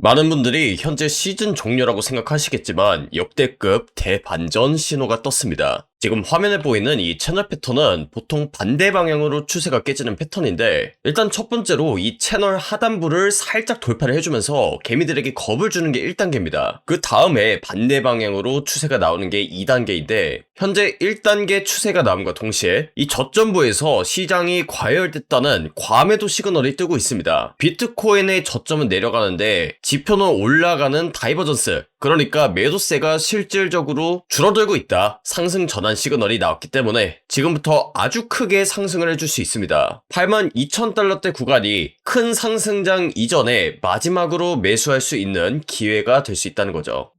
많은 분들이 현재 시즌 종료라고 생각하시겠지만 역대급 대반전 신호가 떴습니다. 지금 화면에 보이는 이 채널 패턴은 보통 반대 방향으로 추세가 깨지는 패턴인데, 일단 첫 번째로 이 채널 하단부를 살짝 돌파를 해주면서 개미들에게 겁을 주는 게 1단계입니다. 그 다음에 반대 방향으로 추세가 나오는 게 2단계인데, 현재 1단계 추세가 나옴과 동시에 이 저점부에서 시장이 과열됐다는 과매도 시그널이 뜨고 있습니다. 비트코인의 저점은 내려가는데 지표는 올라가는 다이버전스, 그러니까 매도세가 실질적으로 줄어들고 있다, 상승 전환 시그널이 나왔기 때문에 지금부터 아주 크게 상승을 해줄 수 있습니다. 82,000달러대 구간이 큰 상승장 이전에 마지막으로 매수할 수 있는 기회가 될 수 있다는 거죠.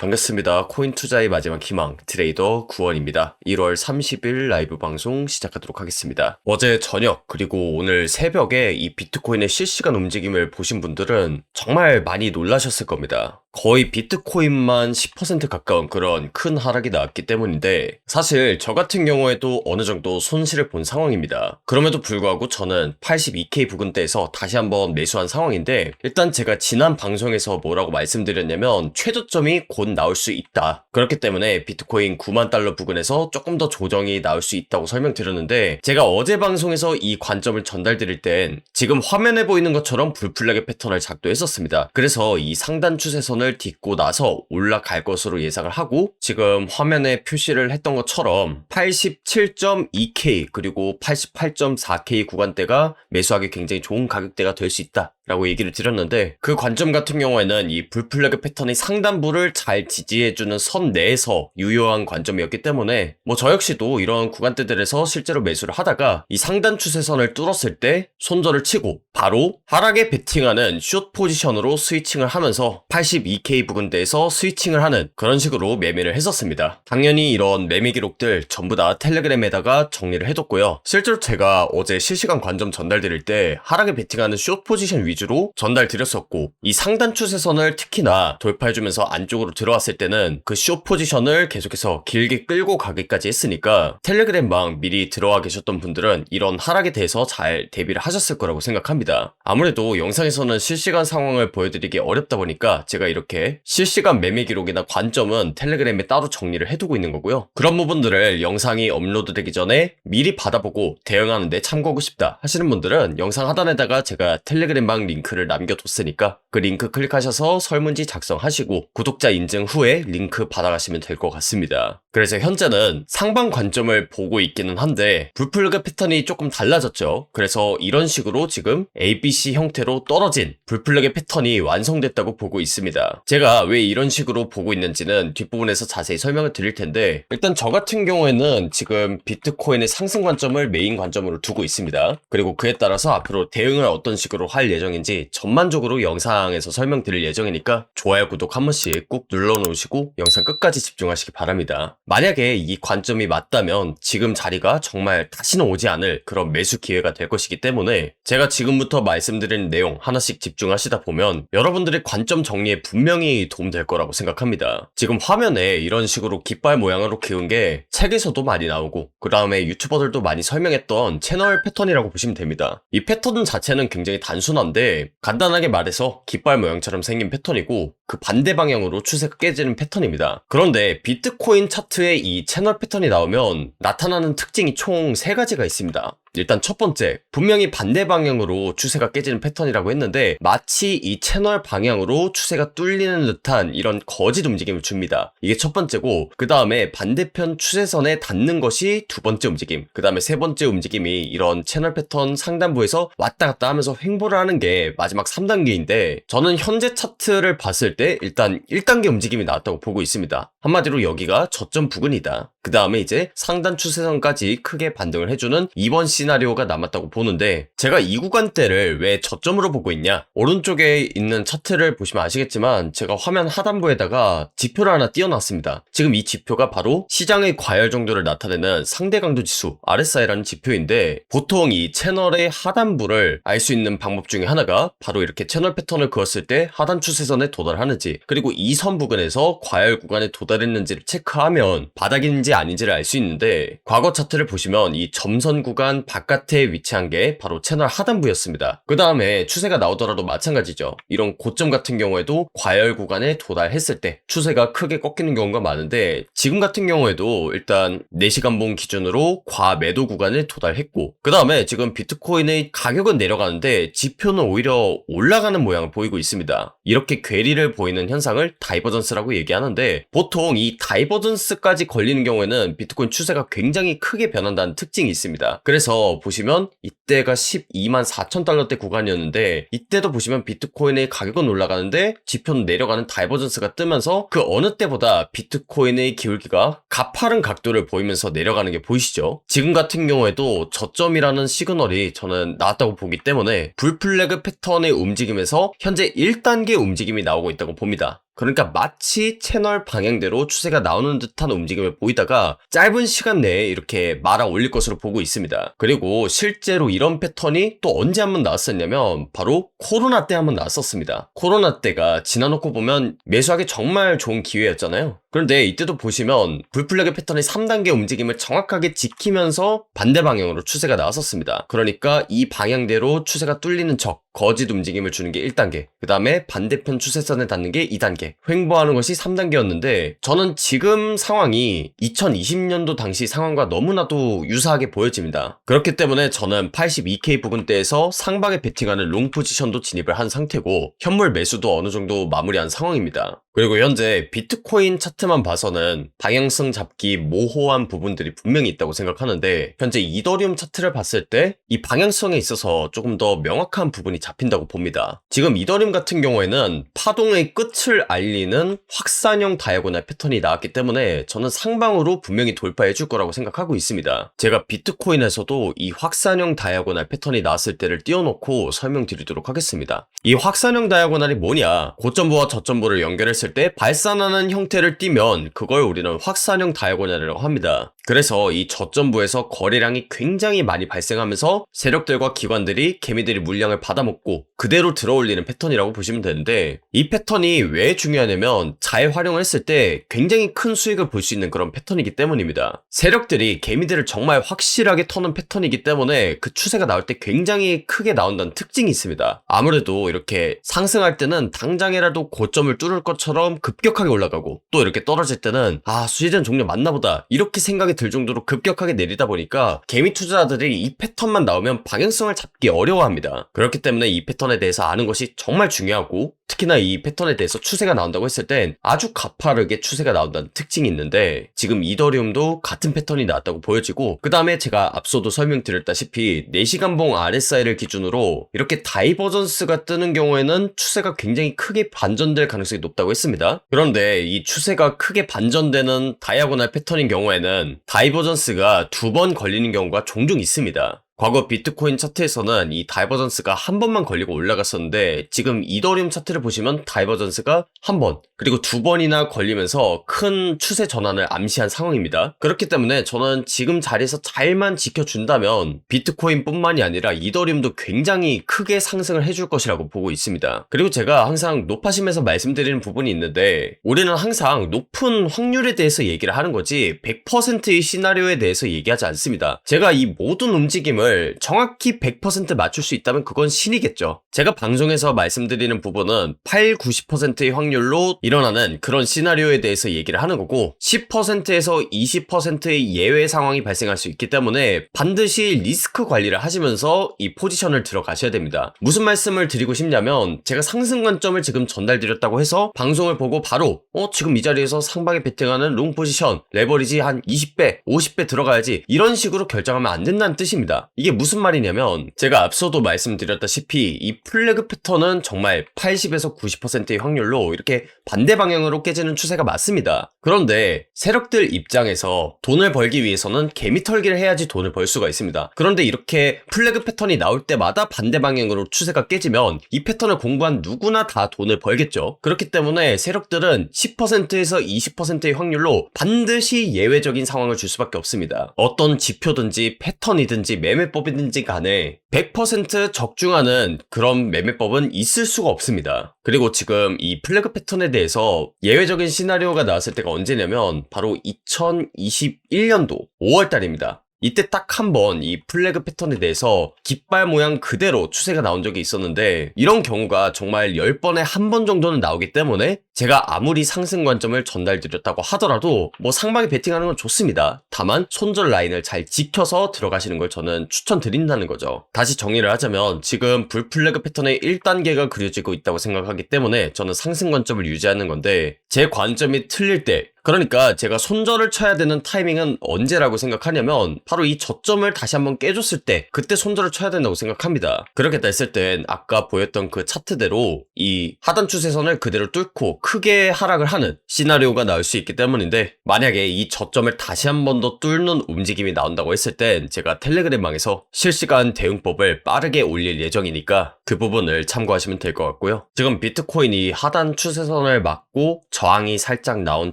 반갑습니다. 코인 투자의 마지막 희망 트레이더 구원입니다. 1월 30일 라이브 방송 시작하도록 하겠습니다. 어제 저녁 그리고 오늘 새벽에 이 비트코인의 실시간 움직임을 보신 분들은 정말 많이 놀라셨을 겁니다. 거의 비트코인만 10% 가까운 그런 큰 하락이 나왔기 때문인데, 사실 저 같은 경우에도 어느 정도 손실을 본 상황입니다. 그럼에도 불구하고 저는 82K 부근대에서 다시 한번 매수한 상황인데, 일단 제가 지난 방송에서 뭐라고 말씀드렸냐면 최저점이 곧 나올 수 있다, 그렇기 때문에 비트코인 9만 달러 부근에서 조금 더 조정이 나올 수 있다고 설명드렸는데, 제가 어제 방송에서 이 관점을 전달드릴 땐 지금 화면에 보이는 것처럼 불플래그 패턴을 작도했었습니다. 그래서 이 상단 추세선을 딛고 나서 올라갈 것으로 예상을 하고, 지금 화면에 표시를 했던 것처럼 87.2K 그리고 88.4K 구간대가 매수하기 굉장히 좋은 가격대가 될 수 있다 라고 얘기를 드렸는데, 그 관점 같은 경우에는 이 불플래그 패턴의 상단부를 잘 지지해주는 선 내에서 유효한 관점이었기 때문에 저 역시도 이런 구간대들에서 실제로 매수를 하다가 이 상단 추세선을 뚫었을 때 손절을 치고 바로 하락에 베팅하는 숏 포지션으로 스위칭을 하면서 82K 부근대에서 스위칭을 하는 그런 식으로 매매를 했었습니다. 당연히 이런 매매 기록들 전부 다 텔레그램에다가 정리를 해뒀고요. 실제로 제가 어제 실시간 관점 전달드릴 때 하락에 베팅하는 숏 포지션 위주로 전달드렸었고, 이 상단 추세선을 특히나 돌파해주면서 안쪽으로 들어왔을 때는 그 숏 포지션을 계속해서 길게 끌고 가기까지 했으니까 텔레그램방 미리 들어와 계셨던 분들은 이런 하락에 대해서 잘 대비를 하셨을 거라고 생각합니다. 아무래도 영상에서는 실시간 상황을 보여드리기 어렵다 보니까 제가 이렇게 실시간 매매 기록이나 관점은 텔레그램에 따로 정리를 해두고 있는 거고요. 그런 부분들을 영상이 업로드되기 전에 미리 받아보고 대응하는 데 참고하고 싶다 하시는 분들은 영상 하단에다가 제가 텔레그램방 링크를 남겨뒀으니까 그 링크 클릭하셔서 설문지 작성하시고 구독자 인증 후에 링크 받아가시면 될 것 같습니다. 그래서 현재는 상방 관점을 보고 있기는 한데 불플래그 패턴이 조금 달라졌죠. 그래서 이런 식으로 지금 ABC 형태로 떨어진 불플래그 패턴이 완성됐다고 보고 있습니다. 제가 왜 이런 식으로 보고 있는지는 뒷부분에서 자세히 설명을 드릴 텐데, 일단 저 같은 경우에는 지금 비트코인의 상승 관점을 메인 관점으로 두고 있습니다. 그리고 그에 따라서 앞으로 대응을 어떤 식으로 할 예정인지 전반적으로 영상에서 설명드릴 예정이니까 좋아요, 구독 한 번씩 꼭 눌러놓으시고 영상 끝까지 집중하시기 바랍니다. 만약에 이 관점이 맞다면 지금 자리가 정말 다시는 오지 않을 그런 매수 기회가 될 것이기 때문에 제가 지금부터 말씀드리는 내용 하나씩 집중하시다 보면 여러분들의 관점 정리에 분명히 도움될 거라고 생각합니다. 지금 화면에 이런 식으로 깃발 모양으로 그은 게 책에서도 많이 나오고 그 다음에 유튜버들도 많이 설명했던 채널 패턴이라고 보시면 됩니다. 이 패턴 자체는 굉장히 단순한데, 간단하게 말해서 깃발 모양처럼 생긴 패턴이고 그 반대 방향으로 추세가 깨지는 패턴입니다. 그런데 비트코인 차트에 이 채널 패턴이 나오면 나타나는 특징이 총 3가지가 있습니다. 일단 첫 번째, 분명히 반대 방향으로 추세가 깨지는 패턴이라고 했는데 마치 이 채널 방향으로 추세가 뚫리는 듯한 이런 거짓 움직임을 줍니다. 이게 첫 번째고, 그 다음에 반대편 추세선에 닿는 것이 두 번째 움직임, 그 다음에 세 번째 움직임이 이런 채널 패턴 상단부에서 왔다 갔다 하면서 횡보를 하는 게 마지막 3단계인데, 저는 현재 차트를 봤을 때 일단 1단계 움직임이 나왔다고 보고 있습니다. 한마디로 여기가 저점 부근이다. 그 다음에 이제 상단 추세선까지 크게 반등을 해주는 2번 시나리오가 남았다고 보는데, 제가 이 구간대를 왜 저점으로 보고 있냐, 오른쪽에 있는 차트를 보시면 아시겠지만 제가 화면 하단부에다가 지표를 하나 띄워놨습니다. 지금 이 지표가 바로 시장의 과열 정도를 나타내는 상대 강도 지수 RSI라는 지표인데, 보통 이 채널의 하단부를 알 수 있는 방법 중에 하나가 바로 이렇게 채널 패턴을 그었을 때 하단 추세선에 도달하는지, 그리고 이 선 부근에서 과열 구간에 도달했는지를 체크하면 바닥인지 아닌지를 알 수 있는데, 과거 차트를 보시면 이 점선 구간 바깥에 위치한 게 바로 채널 하단부였습니다. 그 다음에 추세가 나오더라도 마찬가지죠. 이런 고점 같은 경우에도 과열 구간에 도달했을 때 추세가 크게 꺾이는 경우가 많은데, 지금 같은 경우에도 일단 4시간봉 기준으로 과매도 구간에 도달했고, 그 다음에 지금 비트코인의 가격은 내려가는데 지표는 오히려 올라가는 모양을 보이고 있습니다. 이렇게 괴리를 보이는 현상을 다이버전스라고 얘기하는데, 보통 이 다이버전스까지 걸리는 경우에는 비트코인 추세가 굉장히 크게 변한다는 특징이 있습니다. 그래서 보시면 이때가 12만 4천 달러대 구간이었는데, 이때도 보시면 비트코인의 가격은 올라가는데 지표는 내려가는 다이버전스가 뜨면서 그 어느 때보다 비트코인의 기울기가 가파른 각도를 보이면서 내려가는 게 보이시죠? 지금 같은 경우에도 저점이라는 시그널이 저는 나왔다고 보기 때문에 불플래그 패턴의 움직임에서 현재 1단계 움직임이 나오고 있다고 봅니다. 그러니까 마치 채널 방향대로 추세가 나오는 듯한 움직임을 보이다가 짧은 시간 내에 이렇게 말아 올릴 것으로 보고 있습니다. 그리고 실제로 이런 패턴이 또 언제 한번 나왔었냐면 바로 코로나 때 한번 나왔었습니다. 코로나 때가 지나놓고 보면 매수하기 정말 좋은 기회였잖아요. 그런데 이때도 보시면 불플래그 패턴의 3단계 움직임을 정확하게 지키면서 반대 방향으로 추세가 나왔었습니다. 그러니까 이 방향대로 추세가 뚫리는 적, 거짓 움직임을 주는 게 1단계, 그 다음에 반대편 추세선에 닿는 게 2단계, 횡보하는 것이 3단계였는데 저는 지금 상황이 2020년도 당시 상황과 너무나도 유사하게 보여집니다. 그렇기 때문에 저는 82K 부근대에서 상방에 베팅하는 롱 포지션도 진입을 한 상태고, 현물 매수도 어느 정도 마무리한 상황입니다. 그리고 현재 비트코인 차트만 봐서는 방향성 잡기 모호한 부분들이 분명히 있다고 생각하는데, 현재 이더리움 차트를 봤을 때 이 방향성에 있어서 조금 더 명확한 부분이 잡힌다고 봅니다. 지금 이더리움 같은 경우에는 파동의 끝을 알리는 확산형 다이아고날 패턴이 나왔기 때문에 저는 상방으로 분명히 돌파해 줄 거라고 생각하고 있습니다. 제가 비트코인에서도 이 확산형 다이아고날 패턴이 나왔을 때를 띄워놓고 설명드리도록 하겠습니다. 이 확산형 다이아고날이 뭐냐, 고점부와 저점부를 연결했을 때 발산하는 형태를 띠면 그걸 우리는 확산형 다이아고날이라고 합니다. 그래서 이 저점부에서 거래량이 굉장히 많이 발생하면서 세력들과 기관들이 개미들이 물량을 받아먹고 그대로 들어올리는 패턴이라고 보시면 되는데, 이 패턴이 왜 중요하냐면 잘 활용을 했을 때 굉장히 큰 수익을 볼 수 있는 그런 패턴이기 때문입니다. 세력들이 개미들을 정말 확실하게 터는 패턴이기 때문에 그 추세가 나올 때 굉장히 크게 나온다는 특징이 있습니다. 아무래도 이렇게 상승할 때는 당장이라도 고점을 뚫을 것처럼 급격하게 올라가고, 또 이렇게 떨어질 때는 수시전 종료 맞나 보다 이렇게 생각이 들 정도로 급격하게 내리다 보니까 개미 투자자들이 이 패턴만 나오면 방향성을 잡기 어려워합니다. 그렇기 때문에 이 패턴에 대해서 아는 것이 정말 중요하고, 특히나 이 패턴에 대해서 추세가 나온다고 했을 땐 아주 가파르게 추세가 나온다는 특징이 있는데, 지금 이더리움도 같은 패턴이 나왔다고 보여지고, 그 다음에 제가 앞서도 설명드렸다시피 4시간봉 RSI를 기준으로 이렇게 다이버전스가 뜨는 경우에는 추세가 굉장히 크게 반전될 가능성이 높다고 했습니다. 그런데 이 추세가 크게 반전되는 다이아고날 패턴인 경우에는 다이버전스가 2번 걸리는 경우가 종종 있습니다. 과거 비트코인 차트에서는 이 다이버전스가 한 번만 걸리고 올라갔었는데, 지금 이더리움 차트를 보시면 다이버전스가 한 번, 그리고 2번이나 걸리면서 큰 추세 전환을 암시한 상황입니다. 그렇기 때문에 저는 지금 자리에서 잘만 지켜준다면 비트코인 뿐만이 아니라 이더리움도 굉장히 크게 상승을 해줄 것이라고 보고 있습니다. 그리고 제가 항상 높아심에서 말씀드리는 부분이 있는데, 우리는 항상 높은 확률에 대해서 얘기를 하는 거지 100%의 시나리오에 대해서 얘기하지 않습니다. 제가 이 모든 움직임을 정확히 100% 맞출 수 있다면 그건 신이겠죠. 제가 방송에서 말씀드리는 부분은 8, 90%의 확률로 일어나는 그런 시나리오에 대해서 얘기를 하는 거고, 10%에서 20%의 예외 상황이 발생할 수 있기 때문에 반드시 리스크 관리를 하시면서 이 포지션을 들어가셔야 됩니다. 무슨 말씀을 드리고 싶냐면, 제가 상승 관점을 지금 전달드렸다고 해서 방송을 보고 바로 지금 이 자리에서 상방에 베팅하는 롱 포지션 레버리지 한 20배, 50배 들어가야지 이런 식으로 결정하면 안 된다는 뜻입니다. 이게 무슨 말이냐면, 제가 앞서도 말씀드렸다시피 이 플래그 패턴은 정말 80에서 90%의 확률로 이렇게 반대 방향으로 깨지는 추세가 맞습니다. 그런데 세력들 입장에서 돈을 벌기 위해서는 개미 털기를 해야지 돈을 벌 수가 있습니다. 그런데 이렇게 플래그 패턴이 나올 때마다 반대 방향으로 추세가 깨지면 이 패턴을 공부한 누구나 다 돈을 벌겠죠. 그렇기 때문에 세력들은 10%에서 20%의 확률로 반드시 예외적인 상황을 줄 수밖에 없습니다. 어떤 지표든지 패턴이든지 매매법이든지 간에 100% 적중하는 그런 매매법은 있을 수가 없습니다. 그리고 지금 이 플래그 패턴에 대해서 예외적인 시나리오가 나왔을 때가 언제냐면 바로 2021년도 5월달입니다. 이때 딱 한 번 이 플래그 패턴에 대해서 깃발 모양 그대로 추세가 나온 적이 있었는데, 이런 경우가 정말 10번에 한 번 정도는 나오기 때문에 제가 아무리 상승 관점을 전달드렸다고 하더라도 뭐 상방에 베팅하는 건 좋습니다. 다만 손절 라인을 잘 지켜서 들어가시는 걸 저는 추천드린다는 거죠. 다시 정리를 하자면 지금 불플래그 패턴의 1단계가 그려지고 있다고 생각하기 때문에 저는 상승 관점을 유지하는 건데, 제 관점이 틀릴 때, 그러니까 제가 손절을 쳐야 되는 타이밍은 언제라고 생각하냐면 바로 이 저점을 다시 한번 깨줬을 때, 그때 손절을 쳐야 된다고 생각합니다. 그렇게 됐을 땐 아까 보였던 그 차트대로 이 하단 추세선을 그대로 뚫고 크게 하락을 하는 시나리오가 나올 수 있기 때문인데, 만약에 이 저점을 다시 한 번 더 뚫는 움직임이 나온다고 했을 땐 제가 텔레그램방에서 실시간 대응법을 빠르게 올릴 예정이니까 그 부분을 참고하시면 될 것 같고요. 지금 비트코인이 하단 추세선을 막고 저항이 살짝 나온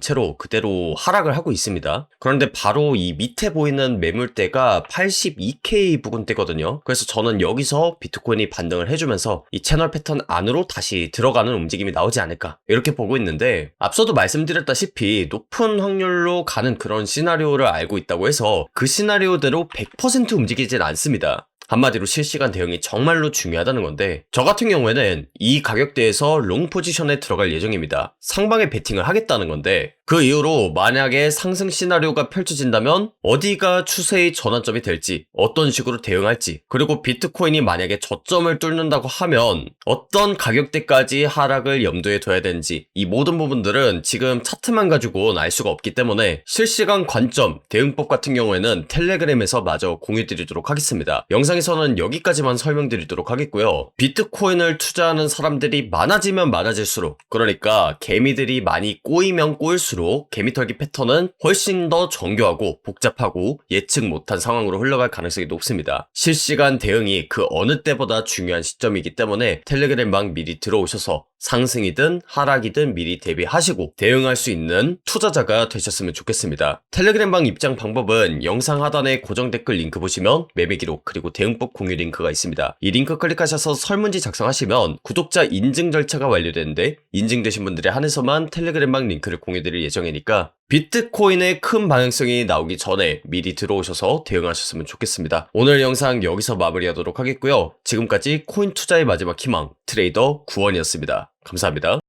채로 그대로 하락을 하고 있습니다. 그런데 바로 이 밑에 보이는 매물대가 82K 부근대거든요. 그래서 저는 여기서 비트코인이 반등을 해주면서 이 채널 패턴 안으로 다시 들어가는 움직임이 나오지 않을까, 이렇게 보고 있는데, 앞서도 말씀드렸다시피 높은 확률로 가는 그런 시나리오를 알고 있다고 해서 그 시나리오대로 100% 움직이진 않습니다. 한마디로 실시간 대응이 정말로 중요하다는 건데, 저 같은 경우에는 이 가격대에서 롱 포지션에 들어갈 예정입니다. 상방에 베팅을 하겠다는 건데, 그 이후로 만약에 상승 시나리오가 펼쳐진다면 어디가 추세의 전환점이 될지, 어떤 식으로 대응할지, 그리고 비트코인이 만약에 저점을 뚫는다고 하면 어떤 가격대까지 하락을 염두에 둬야 되는지, 이 모든 부분들은 지금 차트만 가지고는 알 수가 없기 때문에 실시간 관점, 대응법 같은 경우에는 텔레그램에서 마저 공유드리도록 하겠습니다. 영상에서는 여기까지만 설명드리도록 하겠고요. 비트코인을 투자하는 사람들이 많아지면 많아질수록, 그러니까 개미들이 많이 꼬이면 꼬일수록 개미털기 패턴은 훨씬 더 정교하고 복잡하고 예측 못한 상황으로 흘러갈 가능성이 높습니다. 실시간 대응이 그 어느 때보다 중요한 시점이기 때문에 텔레그램방 미리 들어오셔서 상승이든 하락이든 미리 대비하시고 대응할 수 있는 투자자가 되셨으면 좋겠습니다. 텔레그램방 입장 방법은 영상 하단에 고정 댓글 링크 보시면 매매 기록 그리고 대응법 공유 링크가 있습니다. 이 링크 클릭하셔서 설문지 작성하시면 구독자 인증 절차가 완료되는데, 인증되신 분들에 한해서만 텔레그램방 링크를 공유드릴 예정이니까 비트코인의 큰 방향성이 나오기 전에 미리 들어오셔서 대응하셨으면 좋겠습니다. 오늘 영상 여기서 마무리하도록 하겠고요. 지금까지 코인 투자의 마지막 희망 트레이더 구원이었습니다. 감사합니다.